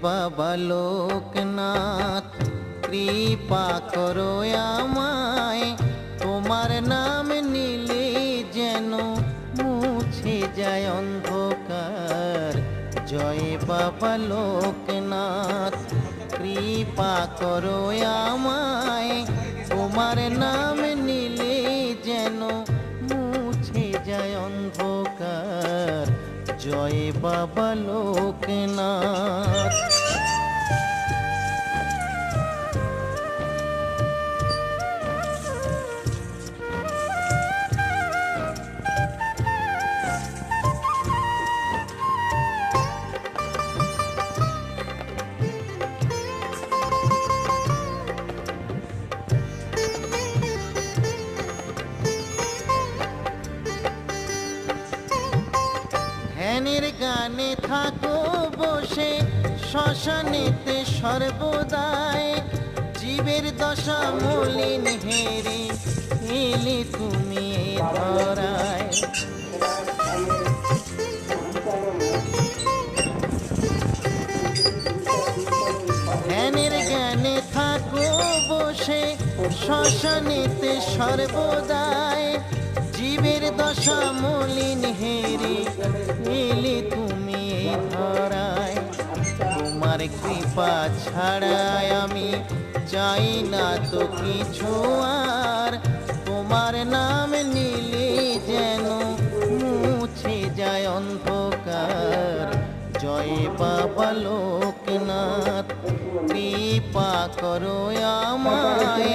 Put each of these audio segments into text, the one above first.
বাবা লোকনাথ, কৃপা করো আমায়, তোমার নাম নিলে যেন মুছে যায় অন্ধকার। জয় বাবা লোকনাথ, কৃপা করো আমায়, তোমার নাম নিলে যেন মুছে যায় অন্ধকার। জয় বাবা লোকনাথ। ধ্যানের গানে থাকো বসে শ্মশানেতে সর্বদাই, জীবের দশা মলিন হেরে এলে তুমি এ ধরায়। ধ্যানের জ্ঞানে থাকো বসে শ্মশানেতে সর্বদাই, জীবের দশা মলিন হেরে এলে তুমি এ ধরায়। তোমার কৃপা ছাড়াই আমি চাই না তো কিছু আর, তোমার নাম নিলে যেন মুছে যায় অন্ধকার। জয় বাবা লোকনাথ, কৃপা করো আমায়,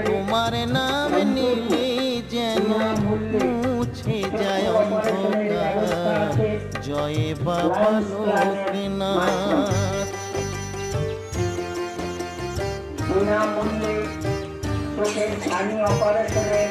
তোমার নাম নিলে যেন মুছে যায় অন্ধকার। জয় বাবা লোকনাথ। বিনামূল্যে চোখের ছানি অপারেশনের